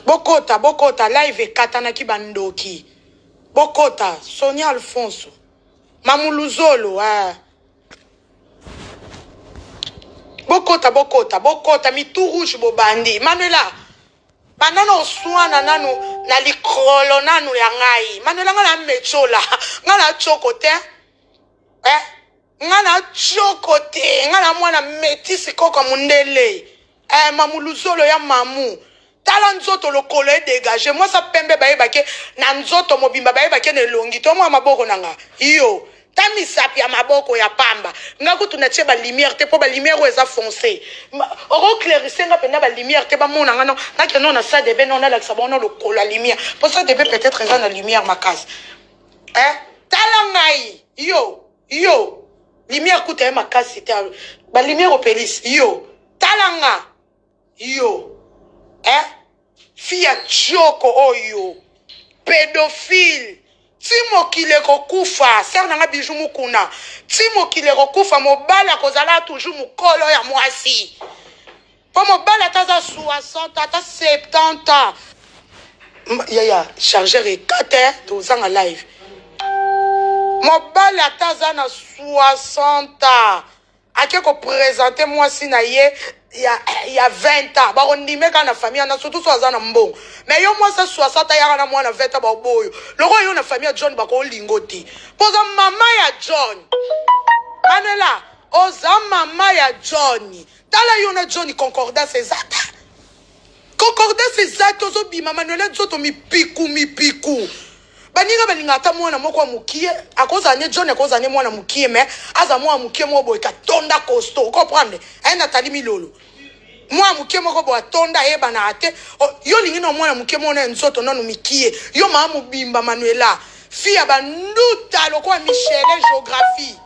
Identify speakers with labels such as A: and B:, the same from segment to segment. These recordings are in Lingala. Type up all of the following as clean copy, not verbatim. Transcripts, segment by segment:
A: Bokota, live katana ki bandoki. Bokota, Sonia Alfonso. Mamuluzolo, Bokota, mi tout rouge bobandi. Manuela, banana oswana nanu, na likrolo nanu ya ngai. Manuela nga na mechola, nga na chokote. Nga na chokote, nga na mwana metisi koko mundele. Mamuluzolo ya mamu. Tala nzoto lokolo e dégagé. Moi sa pembe baye bake na nzoto mobimba baye bake ne longi. To mwa maboko nanga. Yo. Tami sapi ya maboko ya pamba. Nga kutu na tche ba lumière te po ba lumière eza foncé. Oro clairissé nga penda ba lumière te ba mona nga non. Na ke non na sa debe non na laksa bon non lokolo la lumière. Pour ça debe peut-être eza na lumière ma case. Tala ngai. Yo. Lumière kuta ma case c'était ba lumière au pélis. Yo. Tala nga. Yo. Fia choko oyo pédophile timo kileko kufa ser nanga bijou mukuna timo kileko kufa mobala kozala toujours mukolo ya mwasi po mobala taza 60 ata 70 ans ya chargeur e 4 tozanga live mobala taza na 60 ans ake ko présenter mwasi na ye il y a 20 ans. Bah, on dit, mais quand la famille, on a surtout 60 ans. Mais yo, moi, ça 60 ans, il y a moins de 20 ans. Le roi, il y a une famille, John, bako lingoti. Posa maman ya John. Manela, oza maman ya John. Tala yona John, concordance exact. Concordance exact, ozo bima, Manuela, zoto mi piku. Baninga baninga ata mwana moko mukie akoza ane John akoza ane mwana mukie mais aza mwana mukie mo boy ka tonda costo comprendre aina tali milolo mwana mukie moko bo atonda eba na ate yo lingi no mwana mukie mona nzoto nonu mikie yo mama mubimba Manuela fia banduta lokwa Michelle géographie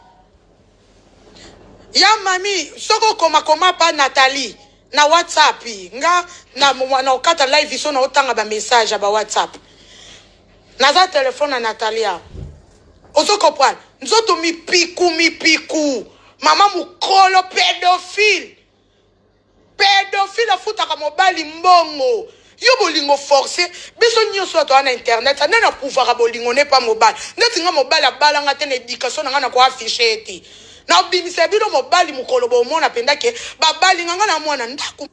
A: ya mami soko koma pa Nathalie na WhatsApp nga na okata live iso na otanga ba message ba WhatsApp naza téléphone na Natalia. Ozo comprendre. Nzoto mi piku. Mama mukolo pédophile. Pédophile afuta ka mobali mbongo. Yo bolingo forcé. Biso nyoso to na internet. Ça n'a pouvoir bolingo ne pas mobile. Netinga mobile abala nga tene éducation nga na ko afficher eti. Na binisa bino mobali mukolo bo mona penda ke babali nga na mwana ndaku.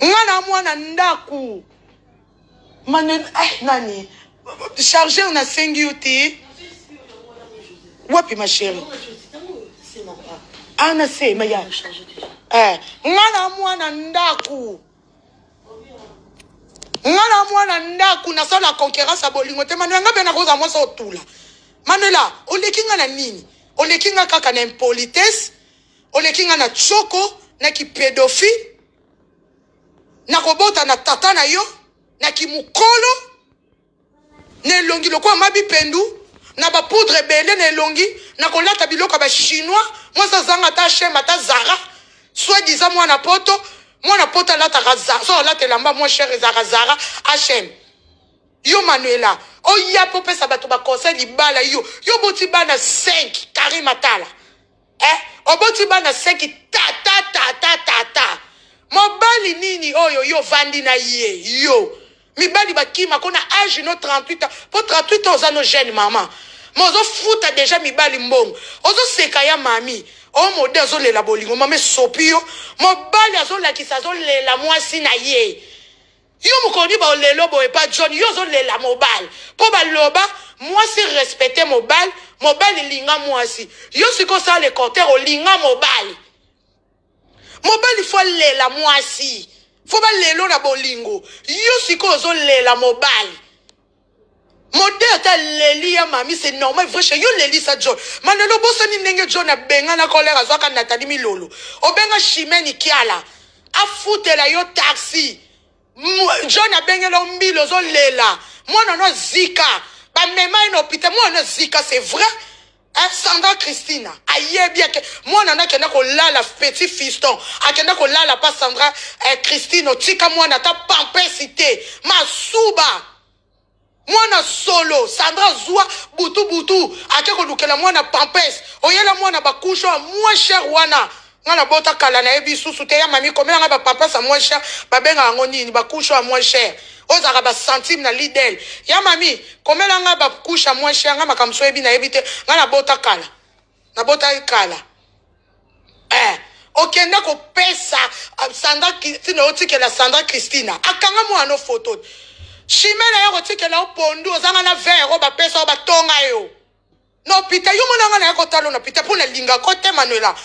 A: Nga na mwana ndaku. Manen nani chargé on a 5 UT. Wapi ma chérie? Ah na c'est maya. Ngana mwana ndaku. Ngana mwana ndaku na sala concurrence a bolingo te Manuela nga bena koza mwa so tula. Manuela olekinga na nini? Olekinga kaka na impolitesse, olekinga na choko na ki pédophile. Na kobota na tata na yo, na ki mukolo. Ne longi lokwa mabi pendu na ba poudre belé ne longi na kolata biloko ba chinois moi ça zanga ta chema ta Zara soit disant moi na poto lata Zara so lata lamba moi cher Zara H&M yo Manuela o ya popé sa bato ba conseil libala yo boti bana 5 carré matala o boti bana 5 ta mobali nini oyo yo vandi na ye yo mibali bakima kona âge no 38 ans pour 38 ans za no jeune maman mozo futa déjà mibali mbongo ozo seka ya mami o mode azo lela bolingo mame sopio mobali azo la kisa azo lela mwasi na ye yo mukoni ba lelo bo e pa John yo zo lela mobali po ba loba mwasi respecter mobali linga mwasi yo siko sa le compteur o linga mobali faut lela mwasi faut ba lelo na bolingo yo siko zo lela mobali modèle ta leli ya mami c'est normal vrai chez yo leli sa John manelo boso ni ndenge John abenga na kolera zwaka Nathalie Milolo obenga Chimeni Kiala afutela yo taxi John abenga lo mbilo zo lela mwana no zika ba mema ino pite mwana zika c'est vrai Sandra Christina aye bien que mwana na kenda ko lala petit fiston akenda ko lala pa Sandra Christine otika mwana ta pampesité masuba mwana solo Sandra zua butu ake ko lukela mwana pampes oyela mwana bakusho moins cher wana ngana bota kala na ebi susu te ya mami komela nga ba papa sa moins cher ba benga ngoni ba couche à moins cher ozaka ba centime na Lidl ya mami komela nga ba couche à moins cher nga makamso ebi na ebi te ngana bota kala na bota kala okenda ko pesa Sandra Christina otikela Sandra Christina akanga mwana photo chimela ya otikela opondu ozanga na verre ba pesa ba tonga yo no pita yo monanga na kotalo na pita pona linga kote Manuela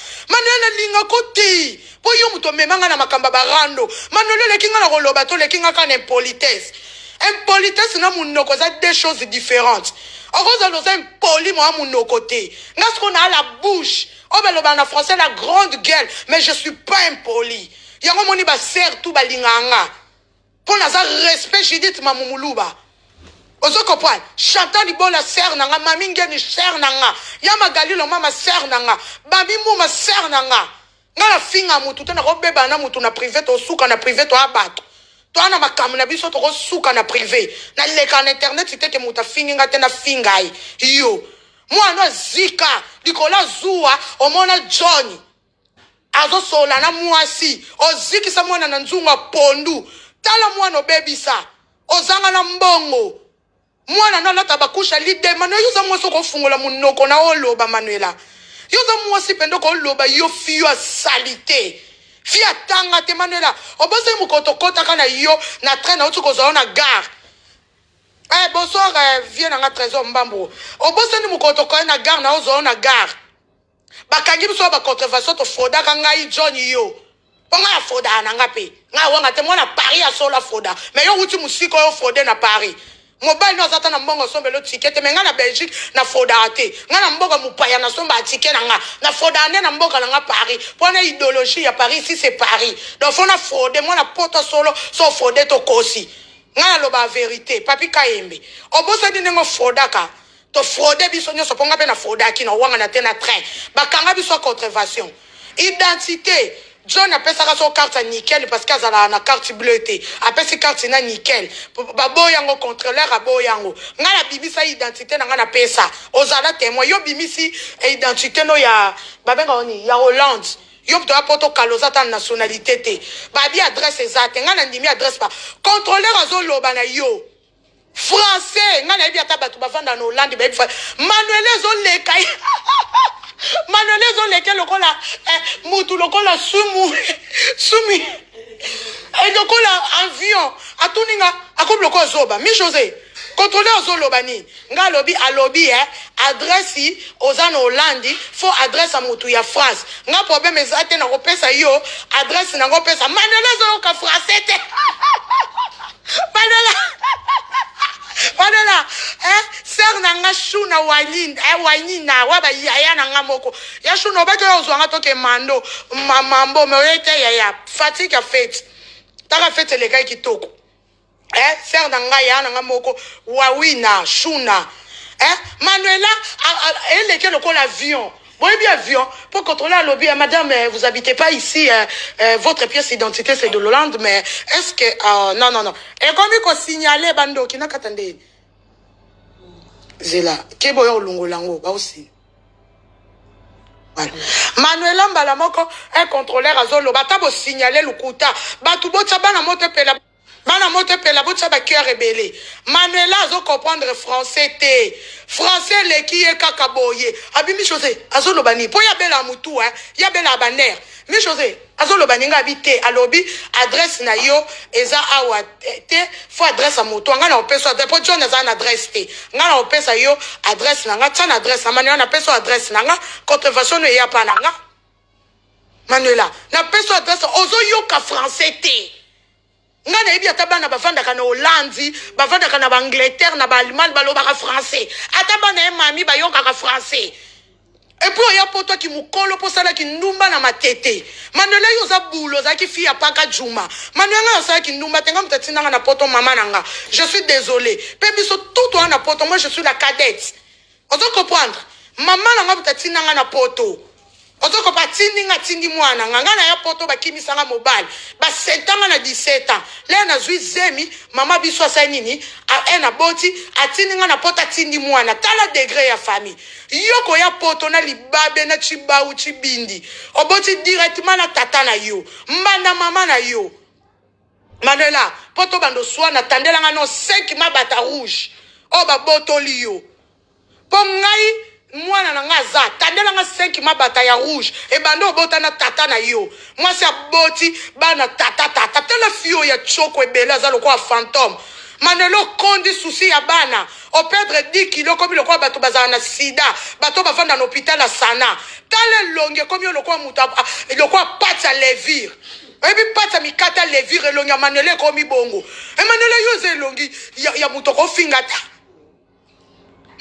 A: linga kote po yo muto memanga na makamba barando Manuela lekinga na koloba to lekinga kana impolitesse na munoko za deux choses différentes okoza no za impoli mo munoko te ngasko na la bouche obeloba na français la grande gueule mais je suis pas impoli yango moni ba ser tout balinganga pona za respect Judith Mamumuluba. Ozo comprendre Chantal Libola ser nanga mami ngeni ser nanga ya Magalilo mama ser nanga babi muma ser nanga ngala finga mutu tena ko beba na mutu na privé to suka na privé to abato to ana makamu na biso to ko suka na privé na leka na internet tete muta finga tena fingai yo mwana zika dikola zuwa omona Johnny azo sola na mwasi oziki sa mwana na nzunga pondu tala mwana obebisa ozanga na mbongo mwana na lata bakusha lide Manuela yuza mwaso ko fungola munoko na oloba Manuela yuza mwasi pendo ko oloba yo fiyo salite fia tanga te Manuela obose mukoto kota kana yo na train na utuko zo na gare bonsoir viens na trésor mbambo obose ni mukoto ko na gare na ozo na gare bakangi biso ba contravention to foda kanga i John yo ponga ya foda na ngape nga wanga te mwana Paris ya sola foda mais yo uti musiko yo foda na Paris mobile no zata na mbongo sombe lo ticket mais nga na Belgique na foda ate nga na mbongo mupaya na somba ticket na foda ane na mbongo na nga Paris pona idéologie ya Paris si c'est Paris donc fona foda mwana poto solo so foda to kosi nga na loba vérité papi Kayembe obosa dinengo foda ka to foda biso nyoso ponga pe na foda ki na wanga na te na train bakanga biso contravention identité John appelle ça son carte nickel parce qu'elle a na carte bleue té appelle cette carte na nickel babo yango contrôleur abo yango ngala bibisa identité na ngana pesa ozala témoin yo bimisi identité no ya babenga oni ya Hollande yo to apoto kaloza ta nationalité té babi adresse exacte ngana ndimi adresse pas contrôleur azoloba na yo français ngana ebi ata batu bavanda na Hollande ba Manuela zoleka Manuela zoleka lokola mutu lokola sumi et lokola avion atuninga akobloko zoba mi José contrôleur zoloba ni nga alobi adresse ozana Hollande faut adresse a mutu ya France nga problème ezate na kopesa yo adresse na ngopesa Manuela zoyoka français te Manuela ser nanga shuna wainina waba yaya nanga moko ya shuna obake ozwanga toke mando mambo meoyete ya fatigue ya fête taka fête le gars kitoko ser nanga ya nanga moko wawina shuna Manuela elle est le avion. Bon, et bien avion, pour contrôler à lobby, madame, vous habitez pas ici, votre pièce d'identité c'est de l'Hollande, mais est-ce que... non. Et comme il faut signaler, bando, qui n'a qu'à attendre. C'est là. Qui boyo lungo lango, bah aussi. Voilà. Manuela Mbalamoko, un contrôleur à Zolo, bah t'as signaler le kouta. Bah tout beau, t'as pas la moto pela. Bana moto pela botsa ba cœur rebellé. Manuela azo comprendre français té. Français le qui est kakaboye. Abimi José, azo lobani. Po ya bela mutu ya bela baner. Mi José, azo lobani nga habité à lobby adresse na yo eza awa té faut adresse à mutu. Nga na opeso adresse po John eza na adresse té. Nga na opesa yo adresse na nga tsana adresse na Manuela na peso adresse na nga contravention no ya pa na nga. Manuela, na peso adresse ozo yo ka français té. Ngana ebi atabana bavanda kana Hollande bavanda kana ba Angleterre na ba Allemagne baloba ka français atabana mami ba yoka ka français et puis ya poto ki mukolo po sala ki ndumba na matete Manuela yo za bulo za ki fi apaka juma Manuela sa ki ndumba tenga mtatina na poto mama nanga je suis désolé pe biso tout na poto moi je suis la cadette on doit comprendre maman nanga mtatina na poto Ozoko patindi nga tindi mwana nganga na ya poto bakimisanga mobile ba 7 ans na 17 ans le na zui zemi mama biso sa nini a na boti atindi nga na pota tindi mwana tala degré ya famille yoko ya poto na libabe na chibau chibindi oboti directement na tata na yo mbanda mama na yo Manuela poto bando swana tandela nga no 5 mabata rouge o ba botoli yo po ngai mwana na nga za tandela nga 5 mabata ya rouge e bando bota na tata na yo mwasi aboti bana tata tela fio ya choko ebele za lokwa fantôme manelo kondi souci ya bana o perdre 10 kilos comme lokwa bato bazana na sida bato bavanda na hôpital na sana tala longe comme lokwa muta lokwa pata levir ebi pata mikata levir elonga manele komi bongo e manele yo ze longi ya mutoko fingata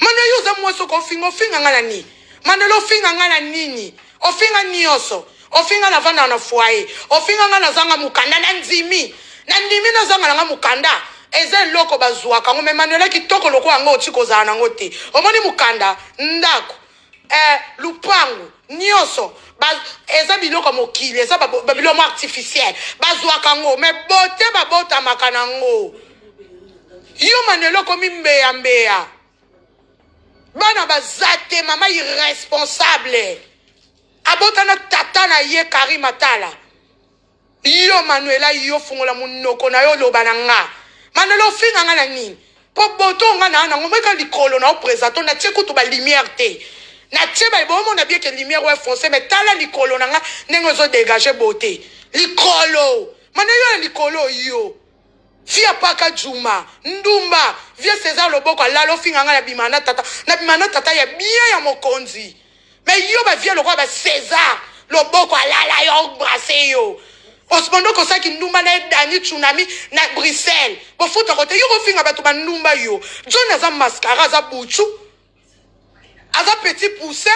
A: Mano yuza mwaso ko ofinga ngana ni. Manelo ofinga ngana nini. Ofinga nioso. Ofinga na vanda na foyer. Ofinga ngana zanga mukanda na nzimi. Na ndimi na zanga nga mukanda. Eze loko bazwa kango me manelo kitoko loko ngo chiko za na ngote. Omoni mukanda ndako. Lupangu nioso. Eza biloko mokili, eza babiloko artificiel. Bazwa kango me bote babota makana ngo. Yo manelo komi mbeya. Bana bazate mama irresponsable abotana tata na ye Karima Tala yo Manuela yo fungola munoko na yo lobana nga manelo finga nga na nini po boto nga na ngomeka likolo na opresato na tshekutu ba lumière te na tsheba bomo na bien que lumière ouais foncé mais tala likolo na nga nengo zo dégager beauté likolo manelo likolo yo Fia paka Juma, Ndumba, via César Loboko, lalo finga na bimana tata ya bien ya mokonzi. Mais yo ba via le roi ba César Loboko lala yo brasser yo. Osmondo ko sa ki Ndumba na dani tsunami na Bruxelles. Bo futa kote yo finga ba to ba Ndumba yo. John aza mascara za buchu. Aza petit poussin.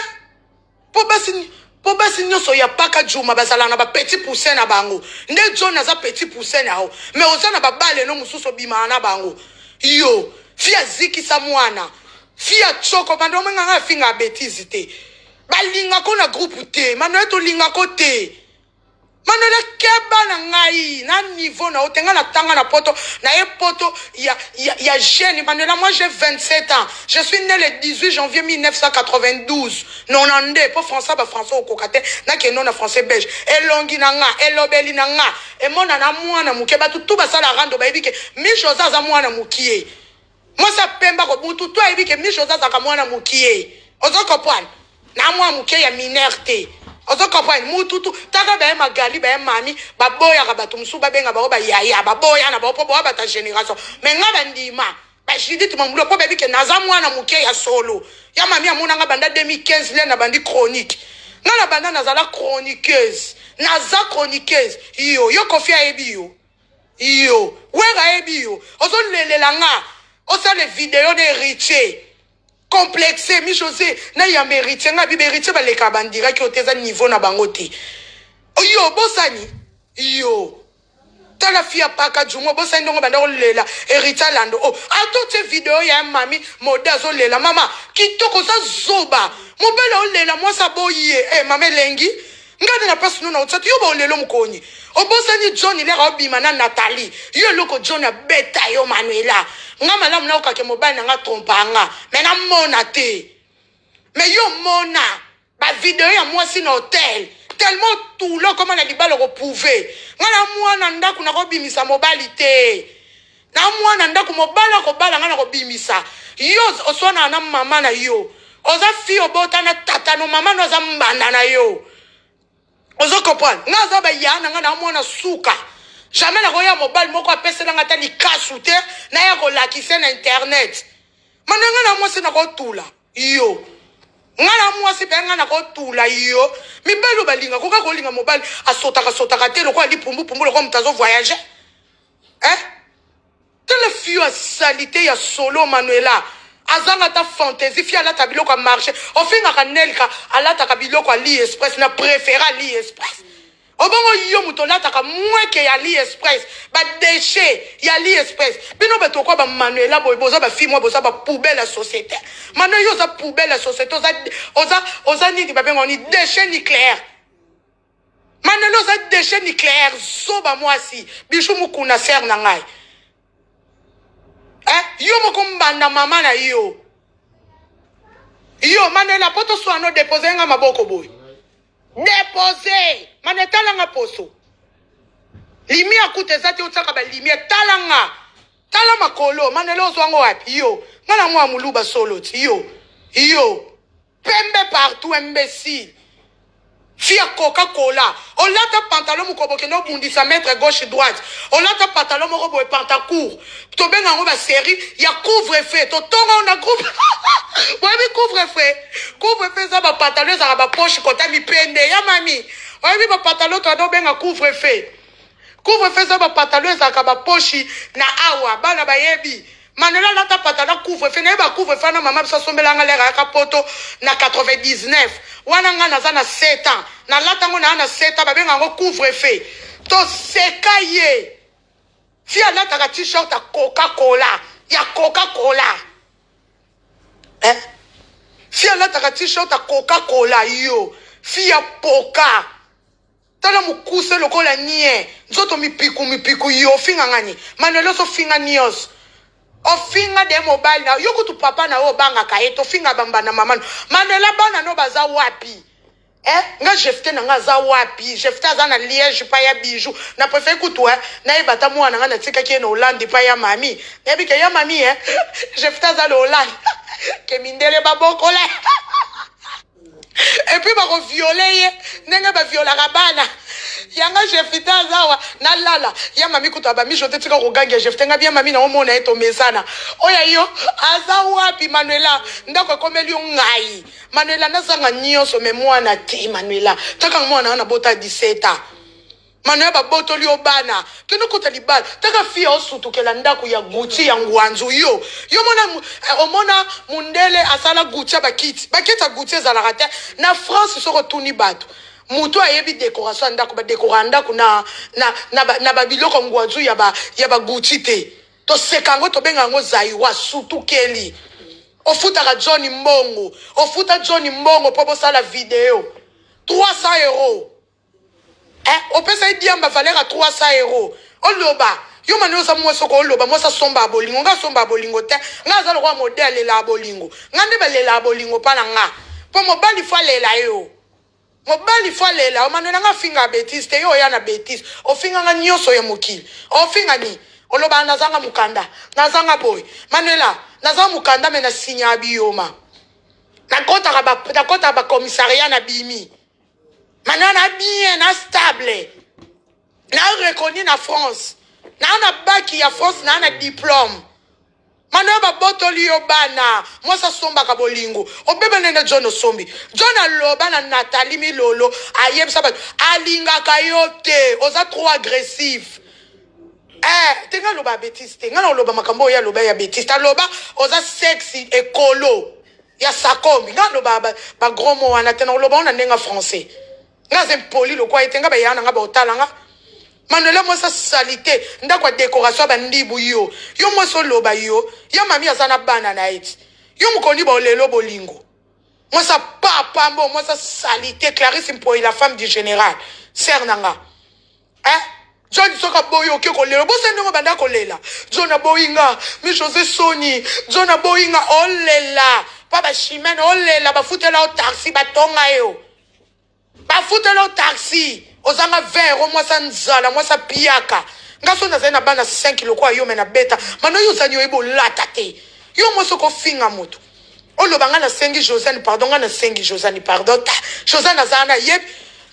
A: Po basi nyoso ya paka Juma bazala na ba petit poussin na bango. Nde John aza petit poussin na ho. Mais oza na ba bale no mususo bima na bango. Yo, fia ziki sa mwana. Fia choko bando nga finga bêtise te. Ba linga ko na groupe te. Mano to linga ko te. Mano le keba na ngai na niveau na otenga na tanga na poto na e poto ya jeune Manuela moi j'ai 27 ans. Je suis né le 18 janvier 1992. Non ande po François ba François okokate na ke non na français belge. Elongi na nga, elobeli na nga. E mona na mwana muke ba tutu ba sala rando ba ebike mi choza za mwana mukie. Moi ça pemba ko butu to ebike mi choza za ka mwana mukie. Ozo comprendre. Na mwana mukie ya minerte. Ozo comprendre mututu taka ba magali ba mami ba boya ka batu musu ba benga ba yaya ba boya na ba po ba ta génération mais nga bandima ba Judith mambulo po bebi ke naza mwana muke ya solo ya mami amuna nga banda 2015 le na bandi chronique nga na banda nazala chroniqueuse yo kofia ebi yo wera ebi yo ozo lelela nga osa les vidéos de Richie complexé mi José na ya mérité nga bi mérité ba leka bandira ki oteza niveau na bangote yo bosani yo tala fia paka Juma bosani ndongo banda lela Erita Lando ato te vidéo ya mami modazo lela mama kitoko za zoba mobela olela mwasa boye mama lengi ngade na passe nuna otatu yo ba olelo mukoni obosani John ile robima na Nathalie yo loko John a beta yo Manuela nga malamu na okake mobile nga trompanga mena mona te mais yo mona ba vidéo ya mwasi na hotel tellement tout là comment la libalo ko prouver nga na mwana ndaku na ko bimisa mobile te na mwana ndaku mobile ko bala nga na ko bimisa yo osona na mama na yo oza fio bota na tata no mama no za mbanda na yo ozo comprendre nga za ba yana nga na mwana suka jamais la roya mobile moko apesela nga ta likasu te na ya ko lakise na internet mananga na mwasi na ko tula yo ngana mwasi pe ngana ko tula yo mibelo balinga ko ka ko linga mobile asotaka te lokwa lipumbu lokwa mtazo voyager tele fio a salité ya solo Manuela azanga ta fantaisie fi ala ta biloko a marché ofinga ka nelka ala ta ka biloko a li express na préféra li express Obongo yo mutolata ka mweke ya AliExpress, ba déchet ya AliExpress. Bino beto kwa ba Manuela boy boza ba fi moi boza ba poubelle la société. Manuela yo za poubelle la société, oza nini ba bengo ni déchet nucléaire. Manuela oza déchet nucléaire, soba mwasi, bijou mukuna ser na ngai. Yo moko mbanda mama na yo. Yo Manuela poto swano déposer nga maboko boy. Déposer. Manetala nga poso. Limi akute zati utsaka ba limi talanga. Tala makolo. Manelo zwango wapi yo. Ngana mwa muluba solo ti yo. Yo. Pembe partout imbécile. Fia Coca-Cola. On l'a pantalon mukoboke no bundisa maître gauche droite. On l'a pantalon mo robo pantacourt. To benga ngo ba série ya couvre-feu. To tonga on a groupe. Ouais couvre-feu. Couvre-feu za ba pantalon za ba poche kota mi pende ya mami. Ouais ba pantalon to do benga couvre-feu. Couvre-feu za ba pantalon za ba poche na awa bana ba yebi. Manela lata pantalon couvre-feu na ba couvre-feu na mama bisa sombelanga lera ka poto na 99. Wana nga naza na 7 ans. Na lata ngo na 7 ans ba benga ngo couvre-feu. To sekaye. Si alata ka t-shirt a Coca-Cola, ya Coca-Cola. Si alata ka t-shirt a Coca-Cola yo, fi ya poka. Tala mukuse lokola nie. Nzoto mipiku yo finga ngani. Manelo so finga nios. O finga de mobile na yo kutu papa na o banga ka eto finga bamba na mama. Manela bana no baza wapi. Nga jefte na nga za wapi. Jefte za na Liège pa ya bijou. Na préfère kutu na ibata mwana nga na tika ki na Hollande pa ya mami. Na bi ke ya mami jefte za na Hollande. Ke mindele baboko la. Et puis ba violer nenga ba viola rabana. Yanga jefita zawa na lala ya mami kutu abami jote tika ko gangia jefte nga bien mami na omona eto mesana. Oya yo aza wapi Manuela ndako komeli ngai. Manuela nazanga nyonso me mwana te Manuela. Taka mwana na bota 17 Manuela ba botoli obana. Keno kota libala. Taka fia osutu kela ndako ya Gucci ya ngwanzu yo. Yo mona omona mundele asala Gucci bakiti. Bakita Gucci za la rate na France soko tuni bato. Mutu ayebi décoration ndako ba décorer ndako na babiloko ngwanzu ya ba Gucci te. To sekango to benga ngo zaiwa sutu keli. Ofuta Johnny Mbongo. Ofuta Johnny Mbongo pour bosala la vidéo. 300 €. Opesa idiamba valeur à 300 €. Oloba. Yo manu sa mweso ko oloba. Mweso somba bolingo. Nga somba bolingo te. Nga za lokwa modele la bolingo. Nga ndebe le la bolingo pa na nga. Po mobali fa le la yo. Mobali fa le la. O manu nga finga bêtise te yo ya na bêtise. O finga nga nyoso ya mokili. O finga ni. Oloba nazanga mukanda. Nazanga boy. Manuela. Naza mukanda me na sinya bioma. Nakota ba commissariat na bimi. Maintenant na bien na stable. Na reconnu na France. Na baki ya France na diplôme. Maintenant ba botoli obana. Moi sa somba ka bolingo. Obebe nene John Osombi. John aloba na Nathalie Milolo. Ayeb sa alinga kayote. Oza trop agressif. Tenga loba bêtise te. Nga loba makambo ya loba ya bêtise. Ta loba oza sexy écolo. Ya sakombi. Nga loba ba gros mot wana tena loba on nenga français. Nga zempoli lo kwa etenga ba yana nga ba otalanga. Manuela mo sa salité. Nda kwa décoration ba ndibu yo. Yo mo so loba yo. Ya mami azana bana na eti. Yo mukoni ba olelo bolingo. Moi sa papa mbo moi sa salité Clarisse Mpoyi la femme du général. Sœur nanga. John soka boyo ke kolela bose ndongo banda kolela John aboyinga mi José Soni John aboyinga olela papa chimene olela bafutela o taxi batonga yo bafutela o taxi ozanga vero moi sa nzala moi sa piaka ngaso na zena bana 5 kilo kwa yo mena beta mano yo zanyo ebo lata te yo mo soko finga moto oloba nga na sengi Josane pardon nga na sengi Josane pardon Josane azana yeb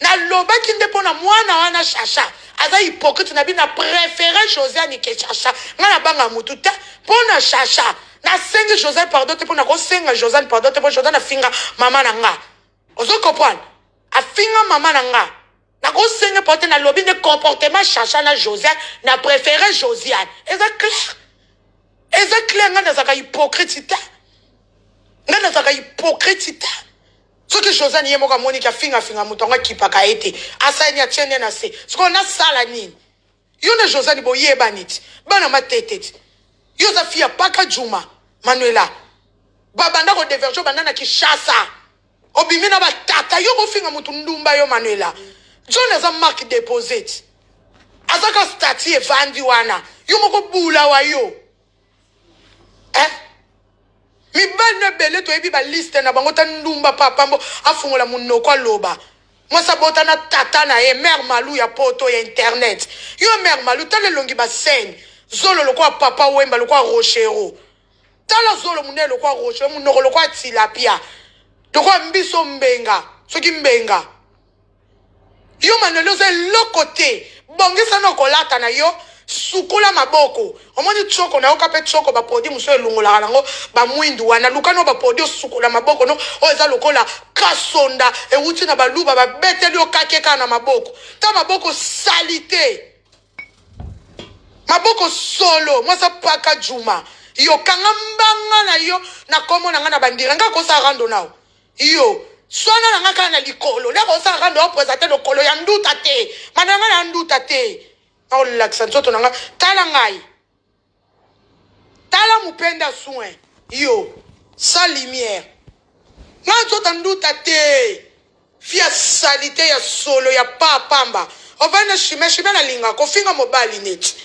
A: na loba kinde pona mwana wana shasha aza hypocrite na bina préféré Josiane ke chacha ngana banga mutu te pona chacha na sengi Josiane pardon te pona ko senga Josiane pardon te pona Josiane finga mama na nga ozo comprendre a finga mama na nga na ko senga porte na lobby de comportement chacha na Josiane na préféré Josiane eza clair ngana zaka hypocrite te ngana zaka hypocrite te Ce que Josane ye moka moni ka finga mutonga kipaka ete asani ya tiene na se ce qu'on a sala nini yo na Josane bo ye banit bana matete yo za fia paka Juma Manuela babanda ko diverge bandana ki chasa obimina batata yo bo finga mutu ndumba yo Manuela John as a mark deposit azaka stati e vandi wana yo moko bula wa yo mi bana bele to ebi ba liste na bango tan ndumba papa mbo afungola munoko aloba mwasa bota na tata na ye mère Malou ya poto ya internet yo mère Malou tale longi ba scène zolo lokwa papa wemba lokwa rochero tala zolo munene lokwa rochero munoko lokwa tilapia lokwa mbiso mbenga soki mbenga yo Manuela ze lokote bongisa no kolata na yo sukula maboko omoni choko na okape choko ba podi muso elungola nango ba mwindu wana lukano ba podi sukula maboko no oza lokola kasonda e wuti na baluba ba beteli okakeka na maboko ta maboko salite maboko solo mwasa paka Juma yo kanga mbanga na yo na komo na ngana bandira nga ko sa rando nao yo swana na ngaka na likolo le ko sa rando opposate lokolo ya nduta te mananga na nduta te au l'accent to nanga tala ngai tala mupenda soin yo sa lumière nga to tanduta te fia salite ya solo ya pamba ovana shime na linga ko finga mobali net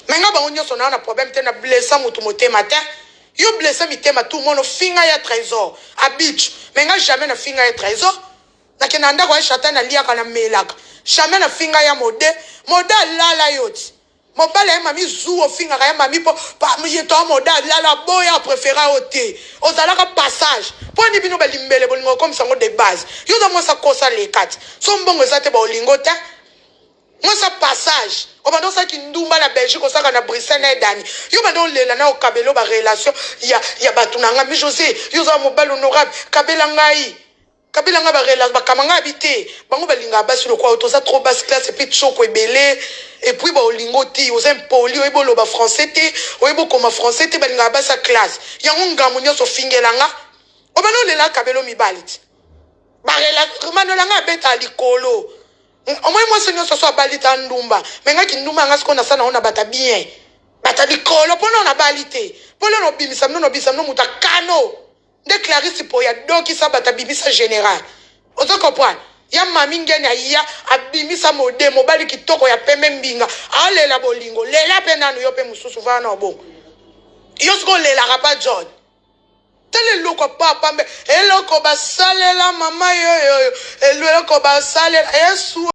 A: menga ba onyo sona na problème te na blessa mutu motema te yo blessa mitema tout mono finga ya trésor a beach menga jamais na finga ya trésor na kenanda ko chata na lia kana melaka jamais na finga ya mode lala yoti mobala ya mami zuo finga ya mami po pa yeto mode lala boya préféra oté ozalaka passage poni bino balimbele bolingo comme sango de base yo do mo sa kosa le kat so mbongo ezate ba olingo te mo sa passage obando sa ki ndumba na Belgique osaka na Bruxelles na dani yo bando lela na okabelo ba relation ya batunanga mi José yo za mobile honorable kabela ngai kabila nga ba relation ba kamanga habité bango balinga basi le quoi toza trop basse classe et puis choko ebele et puis ba olingo ti oza impoli oyebo lo ba français te oyebo koma français te balinga basa classe yango ngamu nyoso fingelanga obano lela kabelo mibalit ba relation Manuela nga beta likolo moi senyo so balita ndumba menga ki ndumba nga sikona sana ona bata bien bata likolo pona ona balite pona no bimisa no bisa no mutakano de Clarisse po ya doki sa bata bimisa général ozo comprendre ya mami ngene ya abimisa mode mobali kitoko ya pembe mbinga alela bolingo lela penano yo pe mususu vana obo yo sko lela rapa John tele loko papa eloko basalela mama yo eloko basalela yesu